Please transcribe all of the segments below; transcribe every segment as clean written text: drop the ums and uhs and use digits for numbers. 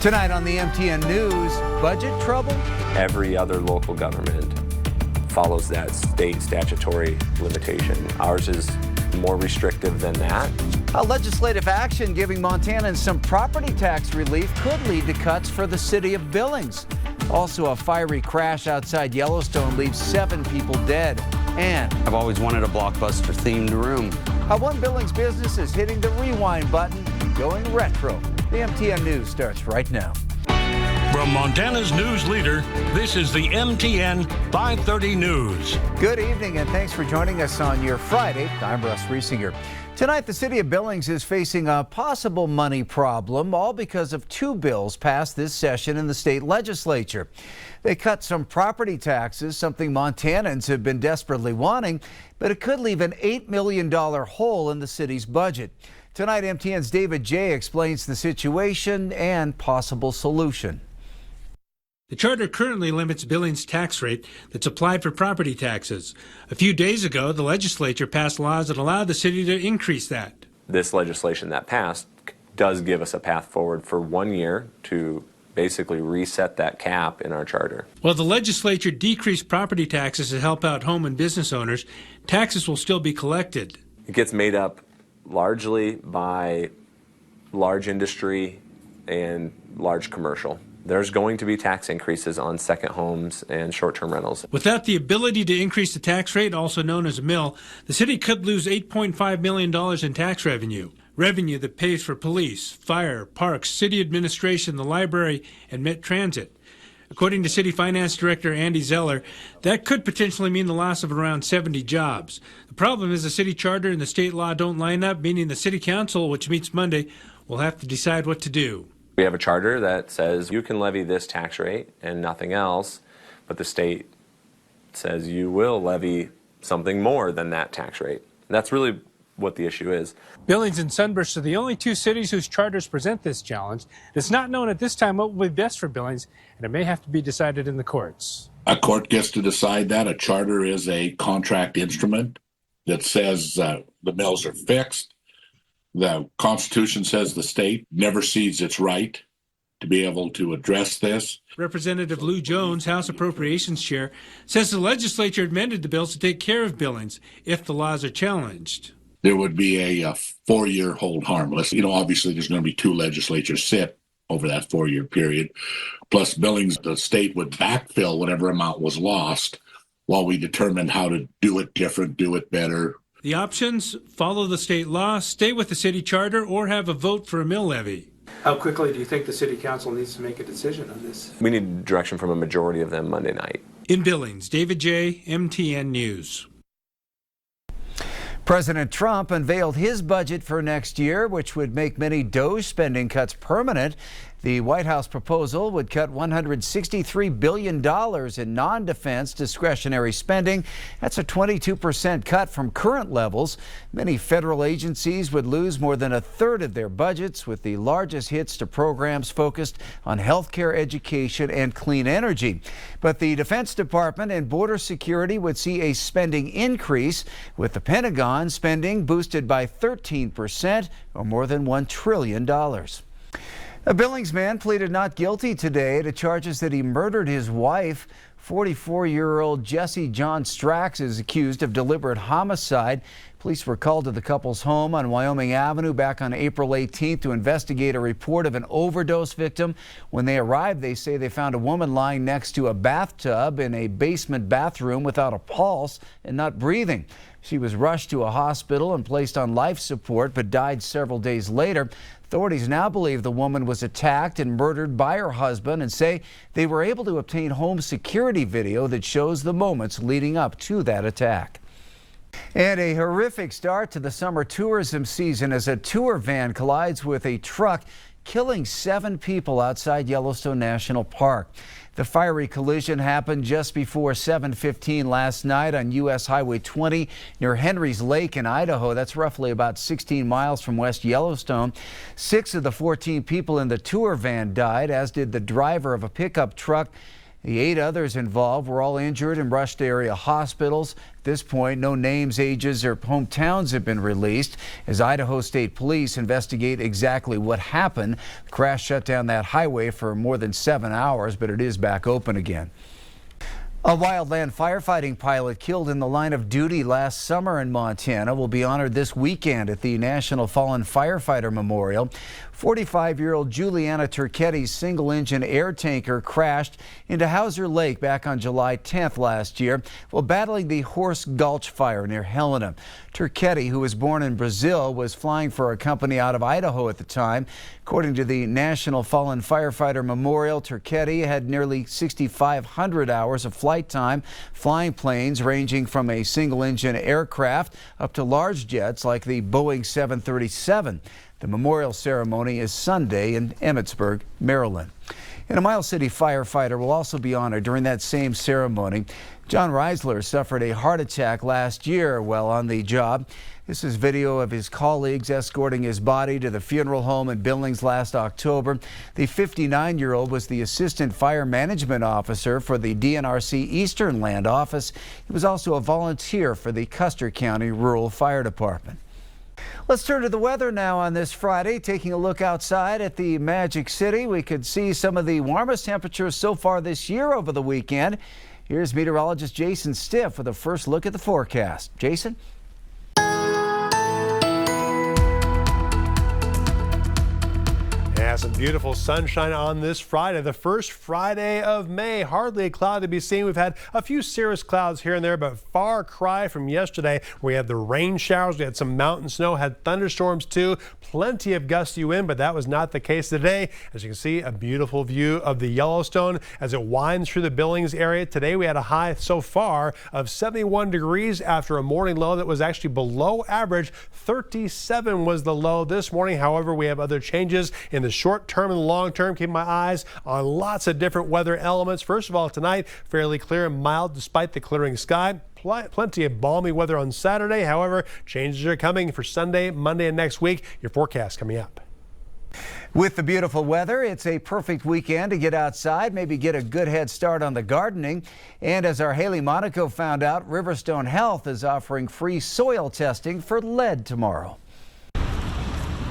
Tonight on the MTN News, budget trouble? Every other local government follows that state statutory limitation. Ours is more restrictive than that. A legislative action giving Montanans some property tax relief could lead to cuts for the city of Billings. Also, a fiery crash outside Yellowstone leaves 7 people dead. And I've always wanted a blockbuster-themed room. how one Billings business is hitting the rewind button and going retro. The MTN News starts right now. From Montana's news leader, this is the MTN 530 News. Good evening and thanks for joining us on your Friday. I'm Russ Riesinger. Tonight, the city of Billings is facing a possible money problem, all because of 2 bills passed this session in the state legislature. They cut some property taxes, something Montanans have been desperately wanting, but it could leave an $8 million hole in the city's budget. Tonight, MTN's David Jay explains the situation and possible solution. The charter currently limits Billings' tax rate that's applied for property taxes. A few days ago, the legislature passed laws that allow the city to increase that. This legislation that passed does give us a path forward for 1 year to basically reset that cap in our charter. While the legislature decreased property taxes to help out home and business owners, taxes will still be collected. It gets made up largely by large industry and large commercial. There's going to be tax increases on second homes and short-term rentals. Without the ability to increase the tax rate, also known as a mill, the city could lose $8.5 million in tax revenue. Revenue that pays for police, fire, parks, city administration, the library, and Met Transit. According to City Finance Director Andy Zeller, that could potentially mean the loss of around 70 jobs. The problem is the city charter and the state law don't line up, meaning the city council, which meets Monday, will have to decide what to do. We have a charter that says you can levy this tax rate and nothing else, but the state says you will levy something more than that tax rate. That's really what the issue is. Billings and Sunburst are the only 2 cities whose charters present this challenge. It's not known at this time what will be best for Billings, and it may have to be decided in the courts. A court gets to decide that. A charter is a contract instrument that says the mills are fixed. The Constitution says the state never cedes its right to be able to address this. Representative Lou Jones, House Appropriations Chair, says the legislature amended the bills to take care of Billings if the laws are challenged. There would be a 4-year hold harmless. Obviously there's going to be 2 legislatures sit over that 4-year period. Plus Billings, the state would backfill whatever amount was lost while we determine how to do it different, do it better. The options: follow the state law, stay with the city charter, or have a vote for a mill levy. How quickly do you think the city council needs to make a decision on this? We need direction from a majority of them Monday night. In Billings, David Jay, MTN News. President Trump unveiled his budget for next year, which would make many DOGE spending cuts permanent. The White House proposal would cut $163 billion in non-defense discretionary spending. That's a 22% cut from current levels. Many federal agencies would lose more than 1/3 of their budgets, with the largest hits to programs focused on healthcare, education, and clean energy. But the Defense Department and border security would see a spending increase, with the Pentagon spending boosted by 13%, or more than $1 trillion. A Billings man pleaded not guilty today to charges that he murdered his wife. 44-year-old Jesse John Strax is accused of deliberate homicide. Police were called to the couple's home on Wyoming Avenue back on April 18th to investigate a report of an overdose victim. When they arrived, they say they found a woman lying next to a bathtub in a basement bathroom without a pulse and not breathing. She was rushed to a hospital and placed on life support, but died several days later. Authorities now believe the woman was attacked and murdered by her husband and say they were able to obtain home security video that shows the moments leading up to that attack. And a horrific start to the summer tourism season as a tour van collides with a truck, killing 7 people outside Yellowstone National Park. The fiery collision happened just before 7:15 last night on U.S. Highway 20 near Henry's Lake in Idaho. That's roughly about 16 miles from West Yellowstone. 6 of the 14 people in the tour van died, as did the driver of a pickup truck. The 8 others involved were all injured and rushed to area hospitals. At this point, no names, ages, or hometowns have been released as Idaho State Police investigate exactly what happened. The crash shut down that highway for more than 7 hours, but it is back open again. A wildland firefighting pilot killed in the line of duty last summer in Montana will be honored this weekend at the National Fallen Firefighter Memorial. 45-year-old Juliana Turchetti's single-engine air tanker crashed into Hauser Lake back on July 10th last year while battling the Horse Gulch fire near Helena. Turchetti, who was born in Brazil, was flying for a company out of Idaho at the time. According to the National Fallen Firefighter Memorial, Turchetti had nearly 6,500 hours of flight time, flying planes ranging from a single-engine aircraft up to large jets like the Boeing 737. The memorial ceremony is Sunday in Emmitsburg, Maryland. And a Miles City firefighter will also be honored during that same ceremony. John Reisler suffered a heart attack last year while on the job. This is video of his colleagues escorting his body to the funeral home in Billings last October. The 59-year-old was the assistant fire management officer for the DNRC Eastern Land Office. He was also a volunteer for the Custer County Rural Fire Department. Let's turn to the weather now on this Friday. Taking a look outside at the Magic City, we could see some of the warmest temperatures so far this year over the weekend. Here's meteorologist Jason Stiff with a first look at the forecast. Jason? Yeah, some beautiful sunshine on this Friday, the first Friday of May. Hardly a cloud to be seen. We've had a few cirrus clouds here and there, but far cry from yesterday. We had the rain showers, we had some mountain snow, had thunderstorms too, plenty of gusty wind, but that was not the case today. As you can see, a beautiful view of the Yellowstone as it winds through the Billings area. Today we had a high so far of 71 degrees after a morning low that was actually below average. 37 was the low this morning. However, we have other changes in the short term and the long term. Keep my eyes on lots of different weather elements. First of all, tonight, fairly clear and mild despite the clearing sky. Plenty of balmy weather on Saturday. However, changes are coming for Sunday, Monday, and next week. Your forecast coming up. With the beautiful weather, it's a perfect weekend to get outside, maybe get a good head start on the gardening. And as our Haley Monaco found out, Riverstone Health is offering free soil testing for lead tomorrow.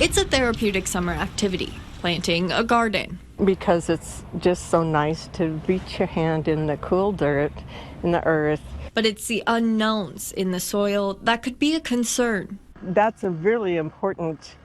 It's a therapeutic summer activity, planting a garden. Because it's just so nice to reach your hand in the cool dirt, in the earth. But it's the unknowns in the soil that could be a concern. That's a really important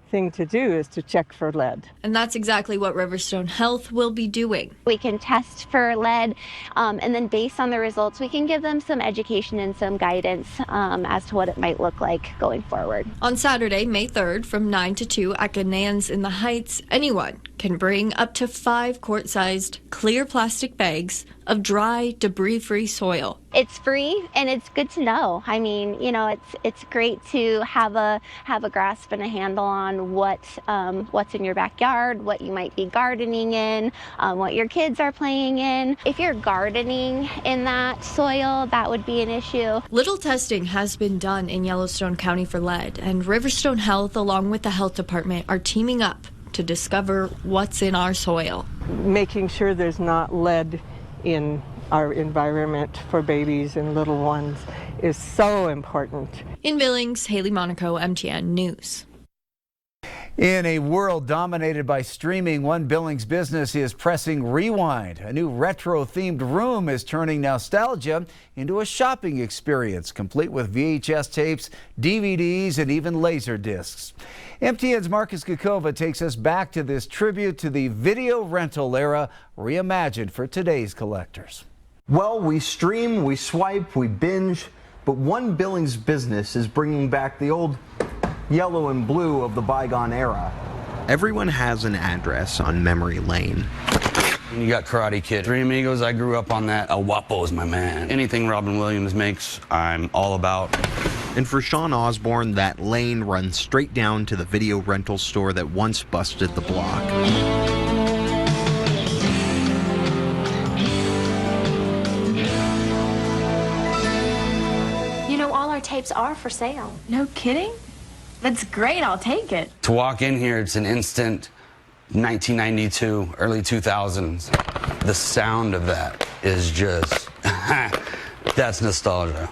thing to do, is to check for lead. And that's exactly what Riverstone Health will be doing. We can test for lead, and then based on the results, we can give them some education and some guidance as to what it might look like going forward. On Saturday, May 3rd, from 9 to 2 at Ganans in the Heights, anyone can bring up to 5 quart-sized clear plastic bags of dry, debris-free soil. It's free, and it's good to know. I mean, you know, it's great to have a grasp and a handle on what's in your backyard, what you might be gardening in, what your kids are playing in. If you're gardening in that soil, that would be an issue. Little testing has been done in Yellowstone County for lead, and Riverstone Health, along with the health department, are teaming up to discover what's in our soil. Making sure there's not lead in our environment for babies and little ones is so important. In Billings, Haley Monaco, MTN News. In a world dominated by streaming, one Billings business is pressing rewind. A new retro-themed room is turning nostalgia into a shopping experience, complete with VHS tapes, DVDs, and even laser discs. MTN's Marcus Gakova takes us back to this tribute to the video rental era, reimagined for today's collectors. Well, we stream, we swipe, we binge, but one Billings business is bringing back the old yellow and blue of the bygone era. Everyone has an address on Memory Lane. You got Karate Kid, Three Amigos, I grew up on that. El Guapo is my man. Anything Robin Williams makes, I'm all about. And for Sean Osborne, that lane runs straight down to the video rental store that once busted the block. You know, all our tapes are for sale. No kidding? That's great, I'll take it. To walk in here, it's an instant 1992, early 2000s. the sound of that is just, that's nostalgia.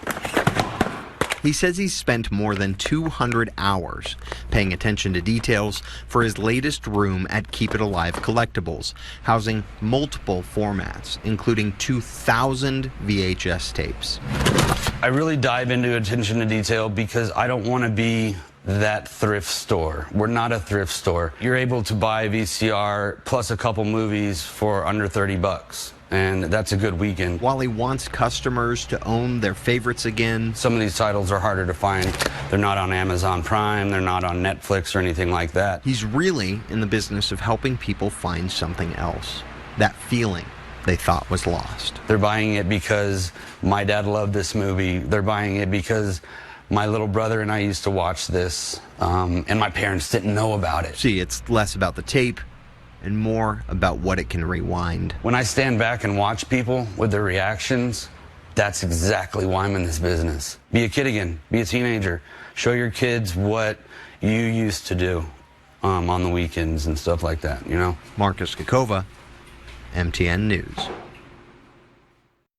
He says he's spent more than 200 hours paying attention to details for his latest room at Keep It Alive Collectibles, housing multiple formats, including 2,000 VHS tapes. I really dive into attention to detail because I don't want to be that thrift store. We're not a thrift store. You're able to buy a VCR plus a couple movies for under 30 bucks. And that's a good weekend. While he wants customers to own their favorites again, some of these titles are harder to find. They're not on Amazon Prime, they're not on Netflix or anything like that. He's really in the business of helping people find something else. That feeling they thought was lost. They're buying it because my dad loved this movie. They're buying it because my little brother and I used to watch this, and my parents didn't know about it. See, it's less about the tape and more about what it can rewind. When I stand back and watch people with their reactions, that's exactly why I'm in this business. Be a kid again, be a teenager. Show your kids what you used to do on the weekends and stuff like that, you know? Marcus Kakova, MTN News.